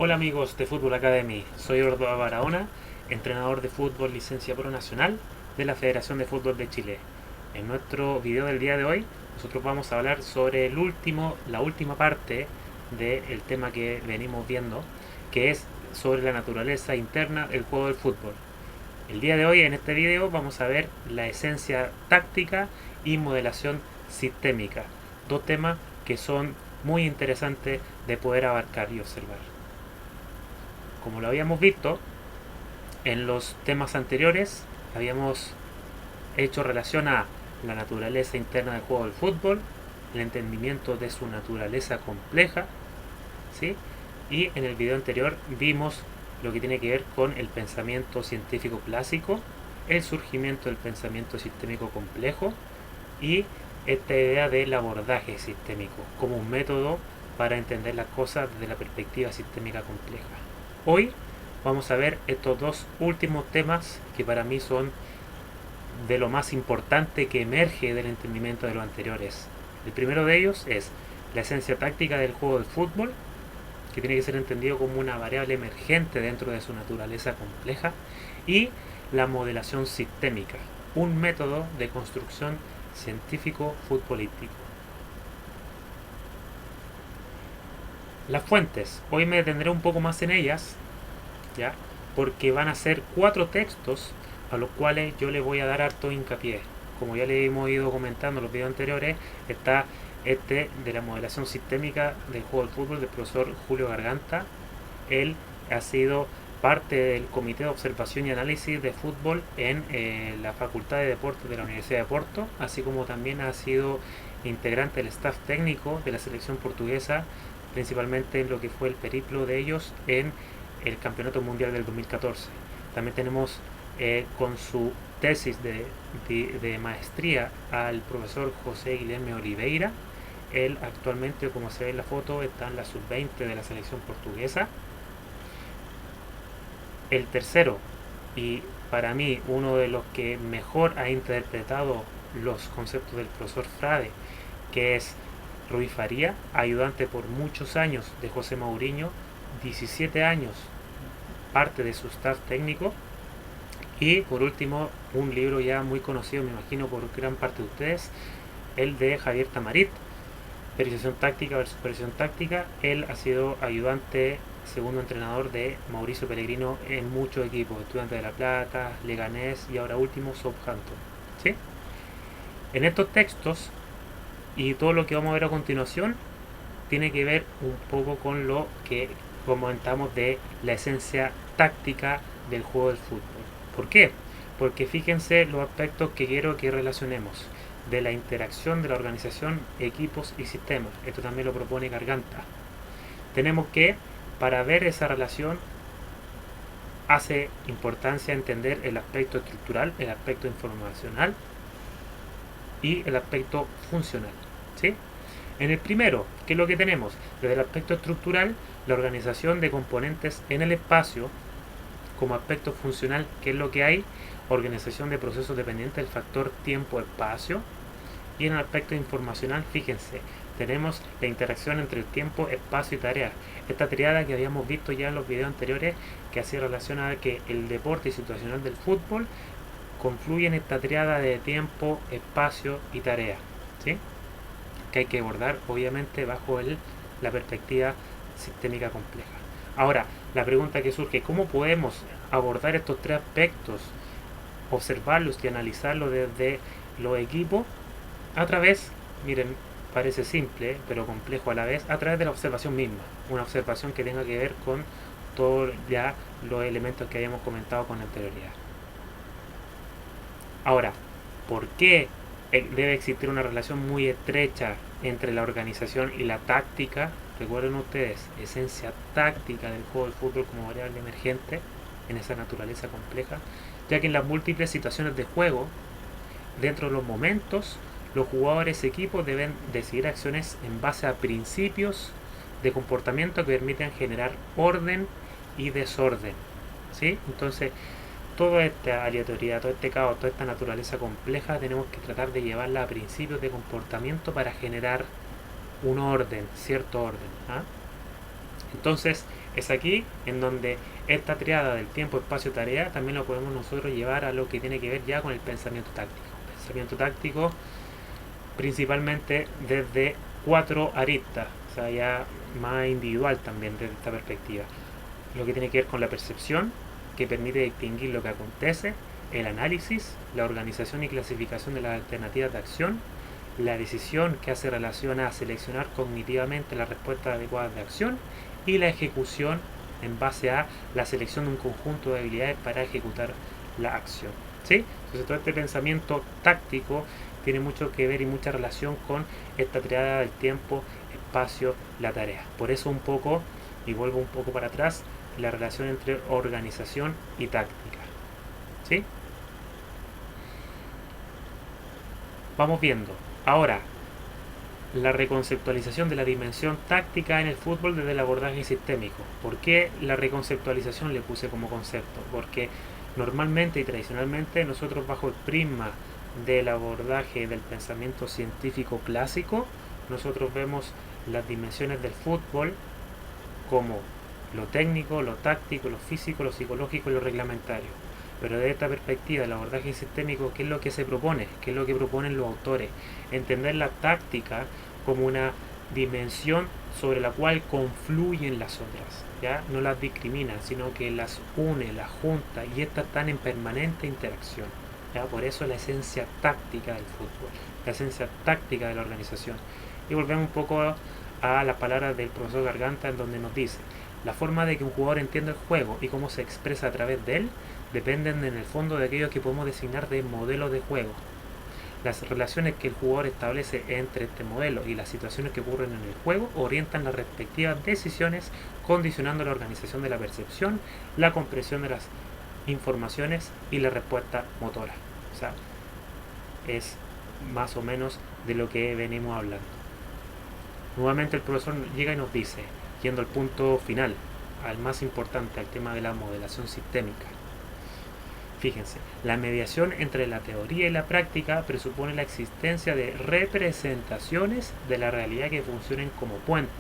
Hola amigos de Fútbol Academy, soy Ordo Barahona, entrenador de fútbol licencia pro nacional de la Federación de Fútbol de Chile. En nuestro video del día de hoy, nosotros vamos a hablar sobre la última parte del tema que venimos viendo, que es sobre la naturaleza interna del juego del fútbol. El día de hoy, en este video, vamos a ver la esencia táctica y modelación sistémica, dos temas que son muy interesantes de poder abarcar y observar. Como lo habíamos visto en los temas anteriores, habíamos hecho relación a la naturaleza interna del juego del fútbol, el entendimiento de su naturaleza compleja, ¿sí? Y en el video anterior vimos lo que tiene que ver con el pensamiento científico clásico, el surgimiento del pensamiento sistémico complejo y esta idea del abordaje sistémico como un método para entender las cosas desde la perspectiva sistémica compleja. Hoy vamos a ver estos dos últimos temas que para mí son de lo más importante que emerge del entendimiento de los anteriores. El primero de ellos es la esencia táctica del juego del fútbol, que tiene que ser entendido como una variable emergente dentro de su naturaleza compleja, y la modelación sistémica, un método de construcción científico futbolístico. Las fuentes, hoy me detendré un poco más en ellas, ¿ya? Porque van a ser 4 textos a los cuales yo le voy a dar harto hincapié. Como ya le hemos ido comentando en los videos anteriores, está este de la modelación sistémica del juego del fútbol del profesor Julio Garganta. Él ha sido parte del Comité de Observación y Análisis de Fútbol en la Facultad de Deportes de la Universidad de Porto, así como también ha sido integrante del staff técnico de la selección portuguesa, principalmente en lo que fue el periplo de ellos en el Campeonato Mundial del 2014. También tenemos con su tesis de maestría al profesor José Guilherme Oliveira. Él actualmente, como se ve en la foto, está en la sub-20 de la selección portuguesa. El tercero, y para mí uno de los que mejor ha interpretado los conceptos del profesor Frade, que es Rui Faría, ayudante por muchos años de José Mourinho, 17 años, parte de su staff técnico. Y por último, un libro ya muy conocido, me imagino, por gran parte de ustedes, el de Javier Tamarit, Periodización táctica versus periodización táctica. Él ha sido ayudante, segundo entrenador de Mauricio Pellegrino en muchos equipos, Estudiantes de La Plata, Leganés y ahora último Southampton, ¿sí? En estos textos y todo lo que vamos a ver a continuación tiene que ver un poco con lo que comentamos de la esencia táctica del juego del fútbol. ¿Por qué? Porque fíjense los aspectos que quiero que relacionemos de la interacción de la organización, equipos y sistemas. Esto también lo propone Garganta. Tenemos que, para ver esa relación, hace importancia entender el aspecto estructural, el aspecto informacional y el aspecto funcional, ¿sí? En el primero, ¿qué es lo que tenemos? Desde el aspecto estructural, la organización de componentes en el espacio. Como aspecto funcional, ¿qué es lo que hay? Organización de procesos dependientes del factor tiempo-espacio. Y en el aspecto informacional, fíjense, tenemos la interacción entre el tiempo, espacio y tarea. Esta triada que habíamos visto ya en los videos anteriores, que hacía relación a que el deporte situacional del fútbol confluye en esta triada de tiempo, espacio y tarea, ¿sí? Que hay que abordar obviamente bajo la perspectiva sistémica compleja. Ahora, la pregunta que surge, ¿cómo podemos abordar estos tres aspectos, observarlos y analizarlos desde los equipos? A través, miren, parece simple, pero complejo a la vez, a través de la observación misma. Una observación que tenga que ver con todos ya los elementos que habíamos comentado con anterioridad. Ahora, ¿por qué debe existir una relación muy estrecha entre la organización y la táctica? Recuerden ustedes, esencia táctica del juego del fútbol como variable emergente en esa naturaleza compleja, ya que en las múltiples situaciones de juego, dentro de los momentos, los jugadores equipos deben decidir acciones en base a principios de comportamiento que permiten generar orden y desorden, ¿sí? Entonces, toda esta aleatoriedad, todo este caos, toda esta naturaleza compleja, tenemos que tratar de llevarla a principios de comportamiento para generar un orden, cierto orden, ¿ah? Entonces, Es aquí en donde esta triada del tiempo, espacio, tarea también lo podemos nosotros llevar a lo que tiene que ver ya con el pensamiento táctico. Pensamiento táctico principalmente desde 4 aristas, o sea, ya más individual también desde esta perspectiva. Lo que tiene que ver con la percepción, que permite distinguir lo que acontece, el análisis, la organización y clasificación de las alternativas de acción, la decisión, que hace relación a seleccionar cognitivamente las respuestas adecuadas de acción, y la ejecución en base a la selección de un conjunto de habilidades para ejecutar la acción. ¿Sí? Entonces todo este pensamiento táctico tiene mucho que ver y mucha relación con esta triada del tiempo, espacio, la tarea. Por eso un poco, y vuelvo un poco para atrás, la relación entre organización y táctica. ¿Sí? Vamos viendo. Ahora, la reconceptualización de la dimensión táctica en el fútbol desde el abordaje sistémico. ¿Por qué la reconceptualización le puse como concepto? Porque normalmente y tradicionalmente nosotros, bajo el prisma del abordaje del pensamiento científico clásico, nosotros vemos las dimensiones del fútbol como lo técnico, lo táctico, lo físico, lo psicológico y lo reglamentario. Pero desde esta perspectiva del abordaje sistémico, ¿qué es lo que se propone? ¿Qué es lo que proponen los autores? Entender la táctica como una dimensión sobre la cual confluyen las otras, ¿ya? No las discrimina, sino que las une, las junta, y estas están en permanente interacción, ¿ya? Por eso la esencia táctica del fútbol, la esencia táctica de la organización. Y volvemos un poco a las palabras del profesor Garganta, en donde nos dice: la forma de que un jugador entienda el juego y cómo se expresa a través de él dependen en el fondo de aquello que podemos designar de modelo de juego. Las relaciones que el jugador establece entre este modelo y las situaciones que ocurren en el juego orientan las respectivas decisiones, condicionando la organización de la percepción, la comprensión de las informaciones y la respuesta motora. O sea, es más o menos de lo que venimos hablando. Nuevamente el profesor llega y nos dice, yendo al punto final, al más importante, al tema de la modelación sistémica. Fíjense, la mediación entre la teoría y la práctica presupone la existencia de representaciones de la realidad que funcionen como puente.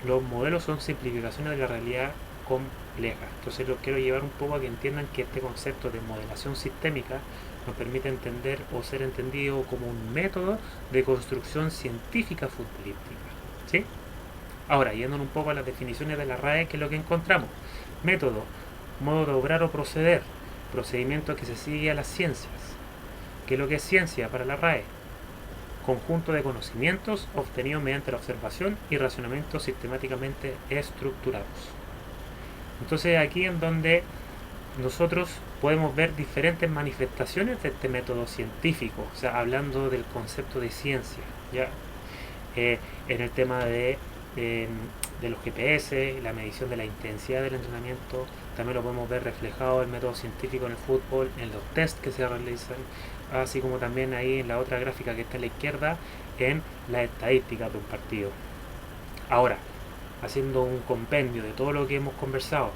Los modelos son simplificaciones de la realidad compleja. Entonces los quiero llevar un poco a que entiendan que este concepto de modelación sistémica nos permite entender o ser entendido como un método de construcción científica futbolística. ¿Sí? Ahora, yéndonos un poco a las definiciones de la RAE, que es lo que encontramos. Método, modo de obrar o proceder, procedimiento que se sigue a las ciencias. ¿Qué es lo que es ciencia para la RAE? Conjunto de conocimientos obtenidos mediante la observación y razonamiento sistemáticamente estructurados. Entonces aquí en donde nosotros podemos ver diferentes manifestaciones de este método científico, o sea, hablando del concepto de ciencia, ¿ya? En el tema de los GPS, la medición de la intensidad del entrenamiento, también lo podemos ver reflejado el método científico en el fútbol, en los test que se realizan, así como también ahí en la otra gráfica que está a la izquierda, en la estadística de un partido. Ahora, haciendo un compendio de todo lo que hemos conversado,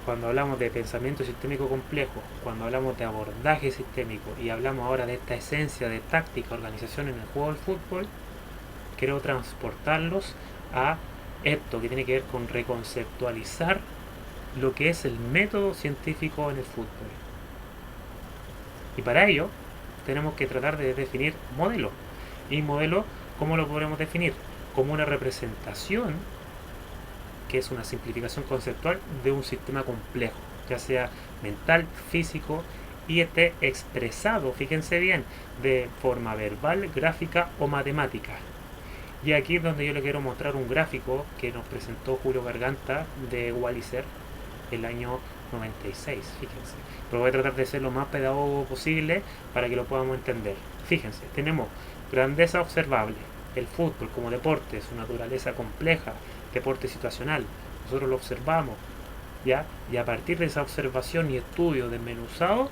cuando hablamos de pensamiento sistémico complejo, cuando hablamos de abordaje sistémico y hablamos ahora de esta esencia de táctica, organización en el juego del fútbol, quiero transportarlos a esto que tiene que ver con reconceptualizar lo que es el método científico en el fútbol. Y para ello tenemos que tratar de definir modelo. Y modelo, ¿cómo lo podremos definir? Como una representación, que es una simplificación conceptual de un sistema complejo, ya sea mental, físico, y esté expresado, fíjense bien, de forma verbal, gráfica o matemática. Y aquí es donde yo le quiero mostrar un gráfico que nos presentó Julio Garganta de Walliser el año 96, fíjense. Pero voy a tratar de ser lo más pedagogo posible para que lo podamos entender. Fíjense, tenemos grandeza observable, el fútbol como deporte, su naturaleza compleja, deporte situacional. Nosotros lo observamos, ¿ya? Y a partir de esa observación y estudio desmenuzado,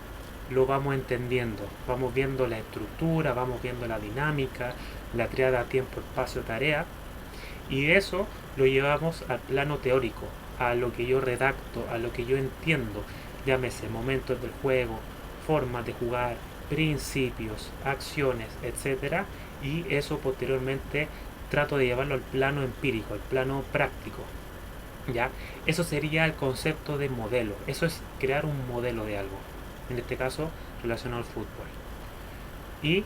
lo vamos entendiendo. Vamos viendo la estructura, vamos viendo la dinámica, la triada tiempo, espacio, tarea. Y eso lo llevamos al plano teórico, a lo que yo redacto, a lo que yo entiendo. Llámese momentos del juego, formas de jugar, principios, acciones, etc. Y eso posteriormente trato de llevarlo al plano empírico, al plano práctico. ¿Ya? Eso sería el concepto de modelo. Eso es crear un modelo de algo. En este caso, relacionado al fútbol. Y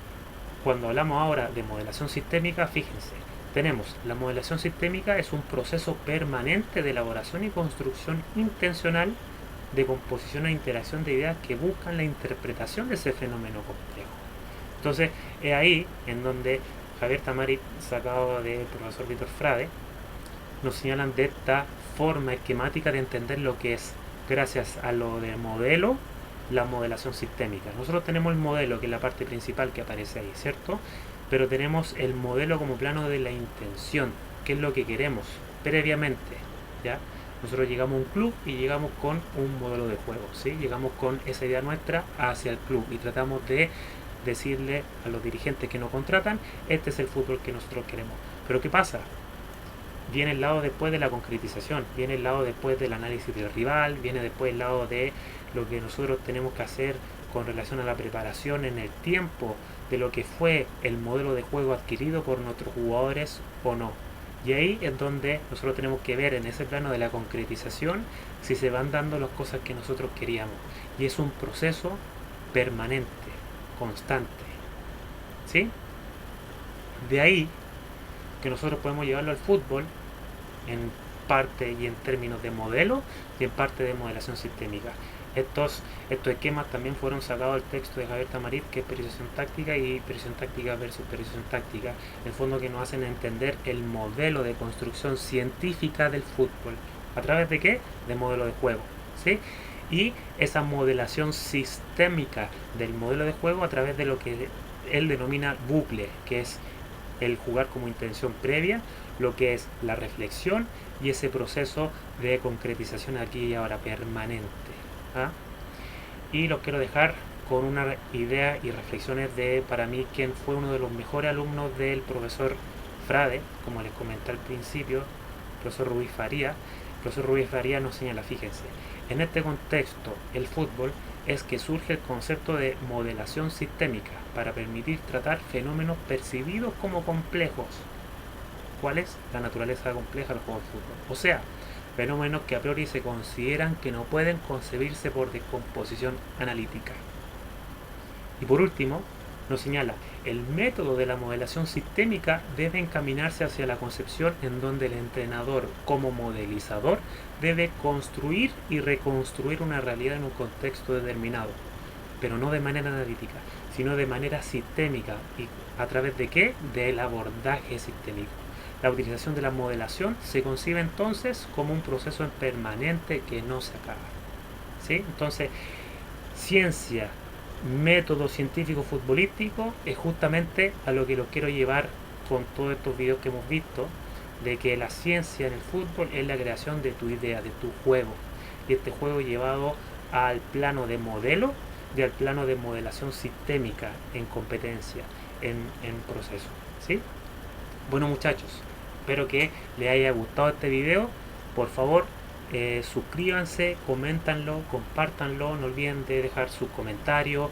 cuando hablamos ahora de modelación sistémica, fíjense, tenemos la modelación sistémica es un proceso permanente de elaboración y construcción intencional de composición e interacción de ideas que buscan la interpretación de ese fenómeno complejo. Entonces, es ahí en donde Javier Tamarit, sacado del profesor Víctor Frade, nos señalan de esta forma esquemática de entender lo que es, gracias a lo de modelo, la modelación sistémica. Nosotros tenemos el modelo, que es la parte principal que aparece ahí, ¿cierto? Pero tenemos el modelo como plano de la intención, que es lo que queremos previamente, ¿ya? Nosotros llegamos a un club y llegamos con un modelo de juego, ¿sí? Llegamos con esa idea nuestra hacia el club y tratamos de decirle a los dirigentes que nos contratan, este es el fútbol que nosotros queremos. Pero ¿qué pasa? Viene el lado después de la concretización, viene el lado después del análisis del rival, viene después el lado de lo que nosotros tenemos que hacer con relación a la preparación en el tiempo de lo que fue el modelo de juego adquirido por nuestros jugadores o no. Y ahí es donde nosotros tenemos que ver en ese plano de la concretización si se van dando las cosas que nosotros queríamos. Y es un proceso permanente, constante. ¿Sí? De ahí que nosotros podemos llevarlo al fútbol en parte y en términos de modelo y en parte de modelación sistémica. Estos esquemas también fueron sacados del texto de Javier Tamarit, que es periodización táctica y periodización táctica versus periodización táctica, en el fondo que nos hacen entender el modelo de construcción científica del fútbol. ¿A través de qué? De modelo de juego, ¿sí? Y esa modelación sistémica del modelo de juego a través de lo que él denomina bucle, que es el jugar como intención previa, lo que es la reflexión y ese proceso de concretización aquí y ahora permanente. ¿Ah? Y los quiero dejar con una idea y reflexiones de, para mí, quien fue uno de los mejores alumnos del profesor Frade, como les comenté al principio, el profesor Ruiz Faría. El profesor Ruiz Faría nos señala, fíjense, en este contexto, el fútbol es que surge el concepto de modelación sistémica para permitir tratar fenómenos percibidos como complejos. ¿Cuál es la naturaleza compleja del juego de fútbol? O sea, fenómenos que a priori se consideran que no pueden concebirse por descomposición analítica. Y por último, nos señala, el método de la modelación sistémica debe encaminarse hacia la concepción en donde el entrenador, como modelizador, debe construir y reconstruir una realidad en un contexto determinado, pero no de manera analítica, sino de manera sistémica. ¿Y a través de qué? Del abordaje sistémico. La utilización de la modelación se concibe entonces como un proceso permanente que no se acaba. ¿Sí? Entonces, ciencia, método científico futbolístico es justamente a lo que los quiero llevar con todos estos videos que hemos visto, de que la ciencia en el fútbol es la creación de tu idea, de tu juego, y este juego llevado al plano de modelo y al plano de modelación sistémica en competencia, en proceso. ¿Sí? Bueno, muchachos, espero que les haya gustado este video. Por favor, suscríbanse, coméntanlo, compártanlo, no olviden de dejar sus comentarios.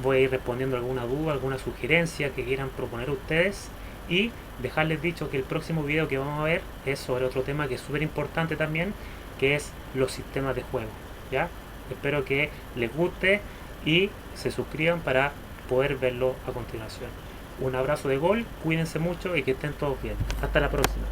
Voy a ir respondiendo alguna duda, alguna sugerencia que quieran proponer ustedes, y dejarles dicho que el próximo video que vamos a ver es sobre otro tema que es súper importante también, que es los sistemas de juego. ¿Ya? Espero que les guste y se suscriban para poder verlo a continuación. Un abrazo de gol, cuídense mucho y que estén todos bien. Hasta la próxima.